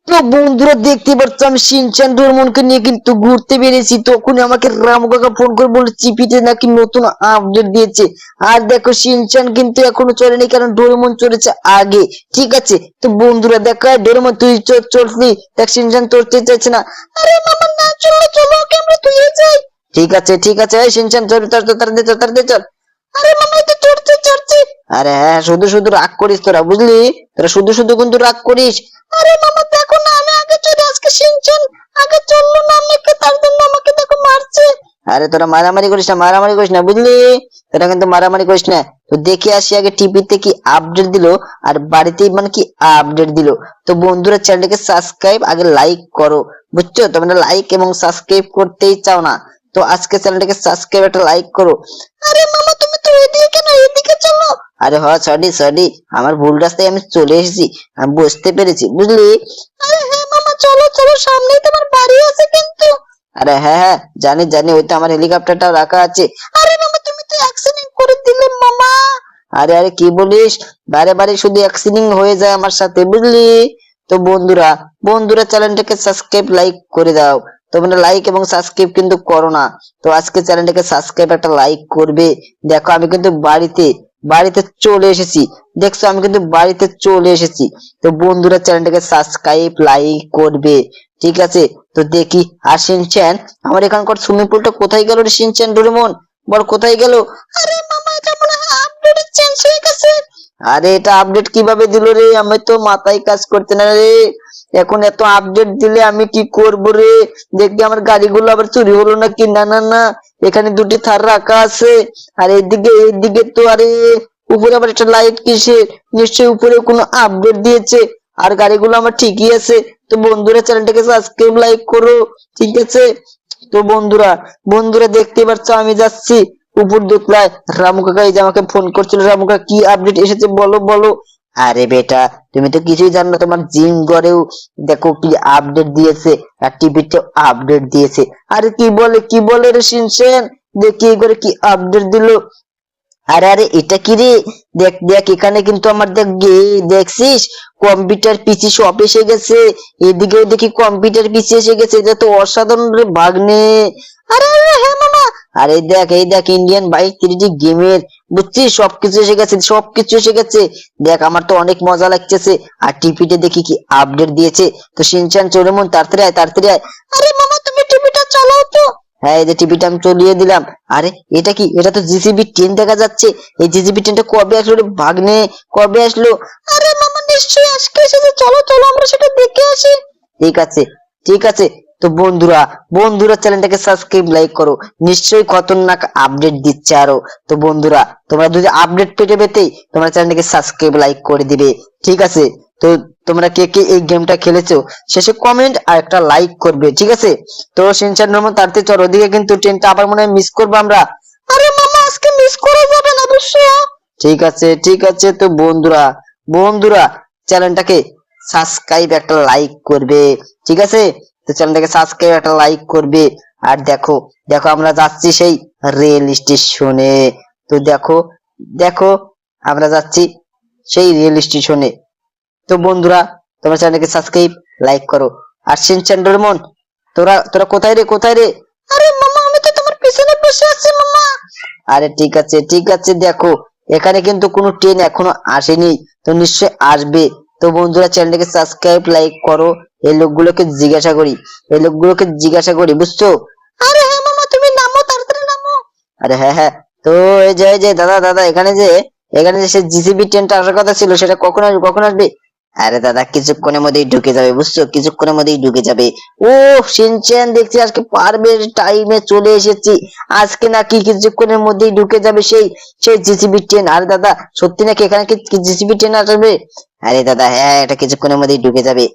তো বন্ধুরা দেখতে পাচ্ছ আমি শিনচান ডোরেমনকে নিয়ে কিন্তু ঘুরতে বেরিয়েছি, তখনই আমাকে রামু কাকা ফোন করে বলে চিপিতে নাকি নতুন আপডেট দিয়েছে। আর দেখো শিনচান কিন্তু এখনো চলেনি, কারণ ডোরেমন চলেছে আগে। ঠিক আছে, তো বন্ধুরা দেখো ডোরেমন তুই চললি, দেখ শিনচান চলতে চাইছে না। আরে মামা না চললে চলো, ওকে আমরা তুই যাই। ঠিক আছে ঠিক আছে, এই শিনচান চল চল চল, তাড়াতাড়ি চল। আরে মামা তো চড়ছে। আরে হ্যাঁ, শুধু শুধু রাগ করিস তোরা, বুঝলি? তোরা শুধু শুধু কিন্তু রাগ করিস। আরে মামা দেখো না, আমি আগে চলে, আজকে শিনচান আগে চললো না আমাকে, তার জন্য আমাকে দেখো মারছে। আরে তোরা মারামারি করিস না, মারামারি করিস না, বুঝলি? তোরা কিন্তু মারামারি করিস না। তো দেখে আসি আগে টিভিতে কি আপডেট দিলো, আর বাড়িতে মানে কি আপডেট দিলো। তো বন্ধুরা চ্যানেলটাকে সাবস্ক্রাইব আগে লাইক করো, বুঝছো? তোমরা লাইক এবং সাবস্ক্রাইব করতেই চাও না, তো আজকে চ্যানেলটাকে সাবস্ক্রাইব একটা লাইক করো। আরে মামা তুমি তো এদিকে কেন, এদিকে চলো। আরে হ্যাঁ, সরি আমার ভুল রাস্তায় আমি চলে এসেছি, আমি বুঝতে পেরেছি, বুঝলি? আরে হ্যাঁ মামা, চলো চলো, সামনেই তোমার বাড়ি আছে কিন্তু। আরে হ্যাঁ, জানি ওই তো আমার হেলিকপ্টারটাও রাখা আছে। আরে মামা তুমি তো অ্যাক্সিডেন্ট করে দিলে মামা। আরে কি বলিস, বারে বারে শুধু অ্যাক্সিডেন্ট হয়ে যায় আমার সাথে, বুঝলি? তো বন্ধুরা বন্ধুরা চ্যানেলটাকে সাবস্ক্রাইব লাইক করে দাও। তোমরা লাইক এবং সাবস্ক্রাইব কিন্তু করো না, তো আজকে চ্যানেলটাকে সাবস্ক্রাইব একটা লাইক করবে। দেখো আমি কিন্তু বাড়িতে বাড়িতে চলে এসেছি, দেখছো আমি কিন্তু বাড়িতে চলে এসেছি। তো বন্ধুরা চ্যানেলটাকে সাবস্ক্রাইব লাইক করবে, ঠিক আছে? তো দেখি আর শিনচ্যান, আমার এখানকার সুইমিং পুলটা কোথায় গেল রে শিনচ্যান ডোরেমন, বল কোথায় গেল? আরে মামা এটা মনে হয় আপডেট চেঞ্জ হয়ে গেছে। আরে এটা আপডেট কিভাবে দিল রে, আমি তো মাথায় কাজ করতে না রে। এখন এত আপডেট দিলে আমি কি করব রে? দেখবি আমার গাড়িগুলো আবার চুরি হলো নাকি। না না না, এখানে দুটি থার রাখা আছে, আর এইদিকে তো আরে উপরে আবার একটা লাইট কিসের, নিশ্চয়ই উপরে কোনো আপডেট দিয়েছে। আর গাড়িগুলো আমার ঠিকই আছে। তো বন্ধুরা চ্যানেলটাকে সাবস্ক্রাইব লাইক করো, ঠিক আছে? তো বন্ধুরা বন্ধুরা দেখতে পাচ্ছ আমি যাচ্ছি উপর দোতলায়। রামু কাকা এই যে আমাকে ফোন করছিল, রামু কাকা কি আপডেট এসেছে বলো বলো। আরে বেটা তুমি তো কিছুই জানো না, তোমার জিম ঘরেও দেখো কি আপডেট দিয়েছে, আর টিভিতে আপডেট দিয়েছে। আরে কি বলে রে শিনচেন, দেখি এই করে কি আপডেট দিলো। আরে এটা কি রে, দেখ দেখ এখানে কিন্তু আমার দেখছিস কম্পিউটার পিসি সব এসে গেছে। এদিকেও দেখি কম্পিউটার পিসি এসে গেছে, এটা তো অসাধারণ রে ভাগ্নে। আরে হ্যাঁ মামা, আরে এই দেখ ইন্ডিয়ান বাইক 3D গেমের, বুঝছিস? সবকিছু এসে গেছে, সবকিছু এসে গেছে। দেখ আমার তো অনেক মজা লাগতেছে। আর টিভিতে দেখি কি আপডেট দিয়েছে। তো শিনচান ডোরেমন তাড়াতাড়ি আয়, তাড়াতাড়ি আয়। আরে মামা তুমি টিভিটা চালাও তো। হ্যাঁ এই যে টিভিটা আমি চলিয়ে দিলাম। আরে এটা কি, এটা তো জিসিবি ট্রেন দেখা যাচ্ছে। এই জিসিবি ট্রেনটা কবে আসলো রে ভাগ্নে, কবে আসলো? আরে মামা নিশ্চয়ই আজকে এসেছে, চলো চলো আমরা সেটা দেখে আসি। ঠিক আছে ঠিক আছে। তো বন্ধুরা বন্ধুরা চ্যানেলটাকে সাবস্ক্রাইব লাইক করো, নিশ্চয়ই খতরনাক আপডেট দিচ্ছে আরো। তো বন্ধুরা তোমরা যদি আপডেট পেতেই তোমরা চ্যানেলটাকে সাবস্ক্রাইব লাইক করে দিবে, ঠিক আছে? তো তোমরা কে কে এই গেমটা খেলেছো শেষে কমেন্ট আর একটা লাইক করবে, ঠিক আছে? তো শিনচান ডোরেমন তাড়াতাড়ি চল, ওদিকে কিন্তু ট্রেনটা আবার মনে হয় মিস করবো আমরা। আরে মামা আজকে মিস করা যাবে না অবশ্যই। ঠিক আছে। তো বন্ধুরা বন্ধুরা চ্যানেলটাকে সাবস্ক্রাইব একটা লাইক করবে, ঠিক আছে? তো চ্যানেলটাকে সাবস্ক্রাইব একটা লাইক করবে। আর দেখো দেখো আমরা যাচ্ছি সেই রেল স্টেশনে। তো দেখো দেখো আমরা যাচ্ছি সেই রেল স্টেশনে। তো বন্ধুরা তোমরা চ্যানেলকে সাবস্ক্রাইব লাইক করো। আর শিনচ্যান ডোরেমন তোরা তোরা কোথায় রে, কোথায় রে? আরে মামা আমি তো তোমার পিছনে বসে আছি মামা। আরে ঠিক আছে দেখো এখানে কিন্তু কোনো ট্রেন এখনো আসেনি, তো নিশ্চয় আসবে। তো বন্ধুরা চ্যানেলটাকে সাবস্ক্রাইব লাইক করো। এই লোকগুলোকে জিজ্ঞাসা করি বুঝছো? আরে হ্যাঁ মামা তুমি নামো, তাড়াতাড়ি নামো। আরে হ্যাঁ। তো এই যে দাদা এখানে যে সে জিসিবি ট্রেনটা আসার কথা ছিল, সেটা কখন আসবে? আরে দাদা কিছুক্ষণের মধ্যেই ঢুকে যাবে, বুঝছো? কিছুক্ষণের মধ্যেই ঢুকে যাবে। ও শিনচ্যান দেখছি আজকে পারবে, টাইমে চলে এসেছি। আজকে নাকি কিছুক্ষণের মধ্যেই ঢুকে যাবে সেই সেই জিসিবি ট্রেন। আরে দাদা সত্যি নাকি এখানে কি জিসিবি ট্রেন আসবে? আরে দাদা হ্যাঁ, এটা কিছুক্ষণের মধ্যেই ঢুকে যাবে।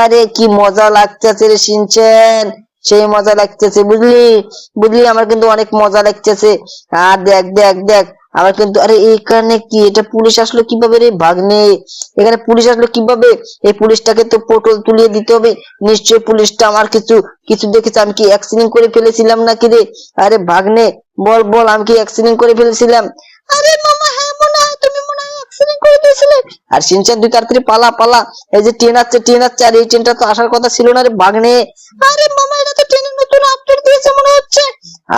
আরে কি মজা লাগতেছে রে শিনচ্যান, সেই মজা লাগতেছে, বুঝলি? আমার কিন্তু অনেক মজা লাগতেছে। আর দেখ আমার কিন্তু, আরে এখানে কি, এটা পুলিশ আসলো কিভাবে রে ভাগ্নে? এখানে পুলিশ আসলো কিভাবে? এই পুলিশটাকে তো পটল তুলিয়ে দিতে হবে। নিশ্চয়ই পুলিশটা আমার কিছু কিছু দেখেছে, আমি কি অ্যাক্সিডেন্ট করে ফেলেছিলাম নাকি রে? আরে ভাগ্নে বল বল, আমি কি অ্যাক্সিডেন্ট করে ফেলেছিলাম? আরে মামা হ্যাঁ মনে হয় তুমি মনে হয় অ্যাক্সিডেন্ট করে দিয়েছিলে। আর শিনচান তুই তাড়াতাড়ি পালা পালা, এই যে ট্রেন আসছে ট্রেন আসছে, আর এই ট্রেনটা তো আসার কথা ছিল না রে বাগনে। আরে মামা এটা তো ট্রেনের নতুন আপডেট দিয়েছে মনে হচ্ছে।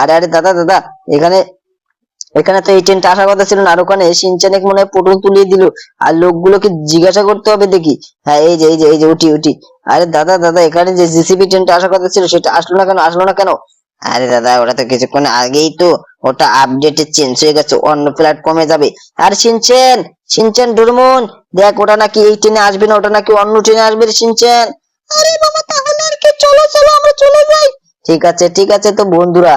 আরে আরে দাদা দাদা, এখানে এখানে তো এই ট্রেনটা আসার কথা ছিল না, আর ওখানে সিনচানে মনে হয় পটল তুলিয়ে দিল। আর লোকগুলোকে জিজ্ঞাসা করতে হবে দেখি। হ্যাঁ এই যে এই যে এই যে উঠি উঠি। আরে দাদা দাদা, এখানে যে জিসিবি ট্রেনটা আসার কথা ছিল সেটা আসলো না কেন, আসলো না কেন? আরে দাদা ওটা তো কিছুক্ষণ আগেই তো ওটা আপডেটে চেঞ্জ হয়ে গেছে, অন্য প্ল্যাটফর্মে যাবে। আর শিনচেন, শিনচেন ডোরেমন, দেখ ওটা নাকি এই ট্রেনে আসবে না, ওটা নাকি অন্য ট্রেনে আসবে রে শিনচেন। আরে বাবা তাহলে আর কি, চলো চলো আমরা চলে যাই। ঠিক আছে তো বন্ধুরা,